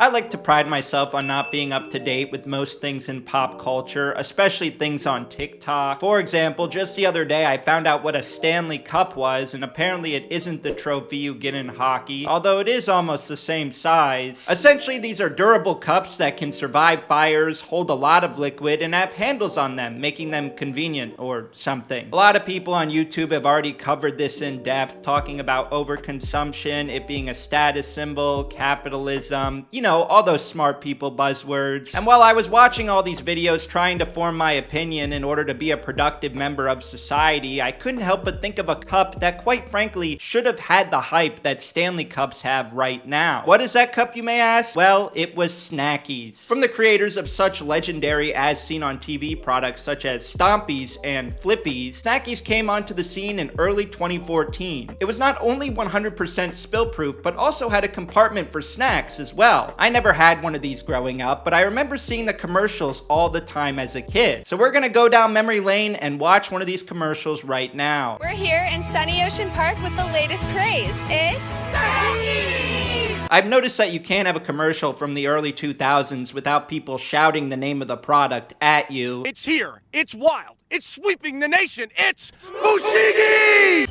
I like to pride myself on not being up to date with most things in pop culture, especially things on TikTok. For example, just the other day I found out what a Stanley Cup was, and apparently it isn't the trophy you get in hockey, although it is almost the same size. Essentially, these are durable cups that can survive fires, hold a lot of liquid, and have handles on them, making them convenient or something. A lot of people on YouTube have already covered this in depth, talking about overconsumption, it being a status symbol, capitalism, you know, all those smart people buzzwords. And while I was watching all these videos trying to form my opinion in order to be a productive member of society, I couldn't help but think of a cup that quite frankly should have had the hype that Stanley cups have right now. What is that cup, you may ask? Well, it was Snackeez. From the creators of such legendary as seen on TV products such as Stompies and Flippies, Snackeez came onto the scene in early 2014. It was not only 100% spill proof, but also had a compartment for snacks as well. I never had one of these growing up, but I remember seeing the commercials all the time as a kid. So we're gonna go down memory lane and watch one of these commercials right now. We're here in Sunny Ocean Park with the latest craze. It's Snackeez! I've noticed that you can't have a commercial from the early 2000s without people shouting the name of the product at you. It's here, it's wild, it's sweeping the nation, it's Fushigi!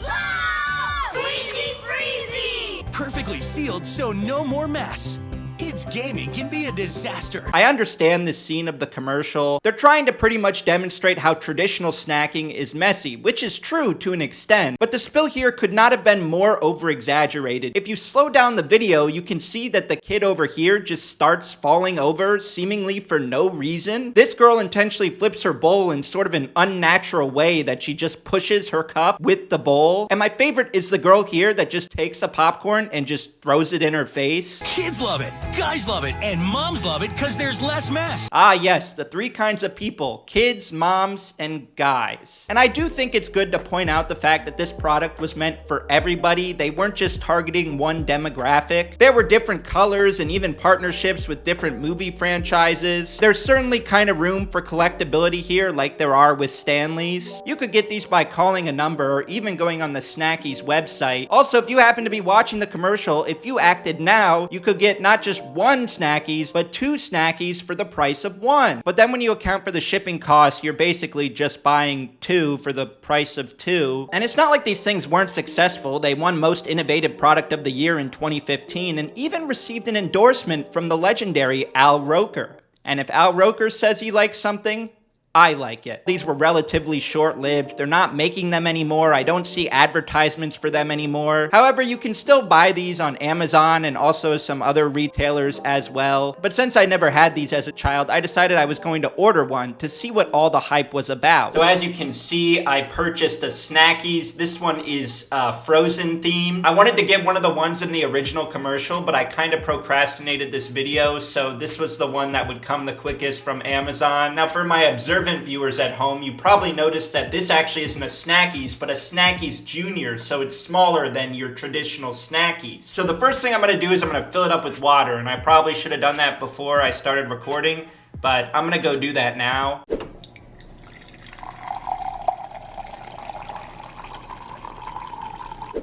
Freezy, freezy! Perfectly sealed so no more mess. Kids gaming can be a disaster. I understand this scene of the commercial. They're trying to pretty much demonstrate how traditional snacking is messy, which is true to an extent, but the spill here could not have been more over-exaggerated. If you slow down the video, you can see that the kid over here just starts falling over, seemingly for no reason. This girl intentionally flips her bowl in sort of an unnatural way that she just pushes her cup with the bowl. And my favorite is the girl here that just takes a popcorn and just throws it in her face. Kids love it, guys love it, and moms love it because there's less mess. Ah yes, the three kinds of people: kids, moms, and guys. And I do think it's good to point out the fact that this product was meant for everybody. They weren't just targeting one demographic. There were different colors and even partnerships with different movie franchises. There's certainly kind of room for collectability here like there are with Stanleys. You could get these by calling a number or even going on the Snackeez website. Also, if you happen to be watching the commercial, if you acted now, you could get not just one Snackeez, but two Snackeez for the price of one. But then when you account for the shipping costs, you're basically just buying two for the price of two. And it's not like these things weren't successful. They won Most Innovative Product of the Year in 2015 and even received an endorsement from the legendary Al Roker. And if Al Roker says he likes something, I like it. These were relatively short-lived. They're not making them anymore. I don't see advertisements for them anymore. However, you can still buy these on Amazon and also some other retailers as well. But since I never had these as a child, I decided I was going to order one to see what all the hype was about. So as you can see, I purchased a Snackeez. This one is Frozen themed. I wanted to get one of the ones in the original commercial, but I kind of procrastinated this video, so this was the one that would come the quickest from Amazon. Now for my observant viewers at home, you probably noticed that this actually isn't a Snackeez, but a Snackeez Junior, so it's smaller than your traditional Snackeez. So the first thing I'm gonna do is I'm gonna fill it up with water, and I probably should have done that before I started recording, but I'm gonna go do that now.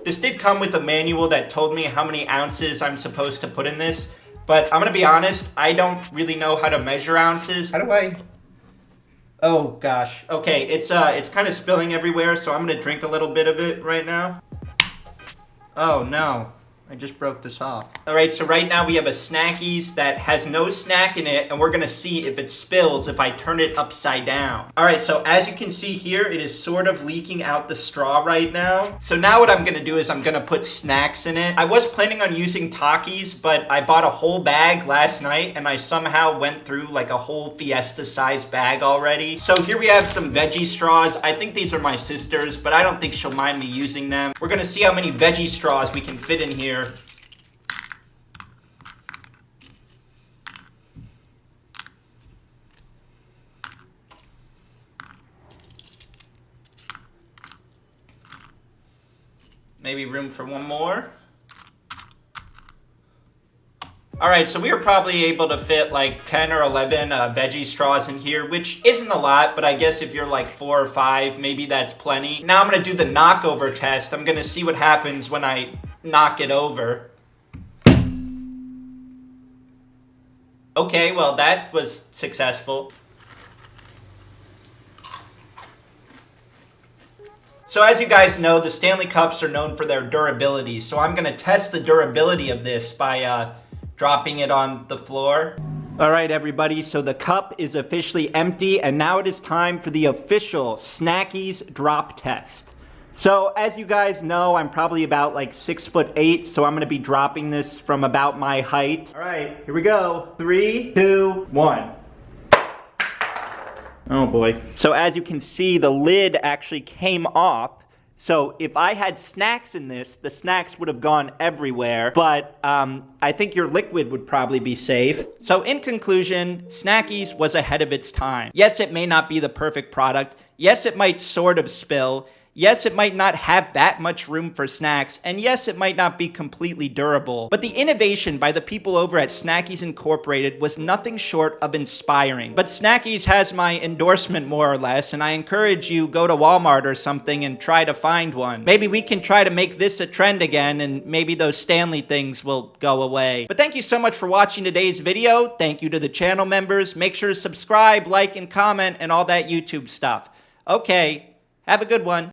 This did come with a manual that told me how many ounces I'm supposed to put in this, but I'm gonna be honest, I don't really know how to measure ounces. How do I? Oh gosh. Okay, it's kind of spilling everywhere, so I'm gonna drink a little bit of it right now. Oh no, I just broke this off. All right, so right now we have a Snackeez that has no snack in it, and we're gonna see if it spills if I turn it upside down. All right, so as you can see here, it is sort of leaking out the straw right now. So now what I'm gonna do is I'm gonna put snacks in it. I was planning on using Takis, but I bought a whole bag last night, and I somehow went through like a whole Fiesta-sized bag already. So here we have some veggie straws. I think these are my sister's, but I don't think she'll mind me using them. We're gonna see how many veggie straws we can fit in here. Maybe room for one more. All right, so we were probably able to fit like 10 or 11 veggie straws in here, which isn't a lot, but I guess if you're like 4 or 5, maybe that's plenty. Now I'm gonna do the knockover test. I'm gonna see what happens when I knock it over. Okay, well, that was successful. So as you guys know, the Stanley Cups are known for their durability, so I'm gonna test the durability of this by dropping it on the floor. All right, everybody, so the cup is officially empty, and now it is time for the official Snackeez drop test. So as you guys know, I'm probably about like 6'8", so I'm gonna be dropping this from about my height. All right, here we go. 3, 2, 1. Oh boy. So as you can see, the lid actually came off. So if I had snacks in this, the snacks would have gone everywhere, but I think your liquid would probably be safe. So in conclusion, Snackeez was ahead of its time. Yes, it may not be the perfect product. Yes, it might sort of spill. Yes, it might not have that much room for snacks, and yes, it might not be completely durable. But the innovation by the people over at Snackeez Incorporated was nothing short of inspiring. But Snackeez has my endorsement more or less, and I encourage you go to Walmart or something and try to find one. Maybe we can try to make this a trend again, and maybe those Stanley things will go away. But thank you so much for watching today's video. Thank you to the channel members. Make sure to subscribe, like, and comment, and all that YouTube stuff. Okay, have a good one.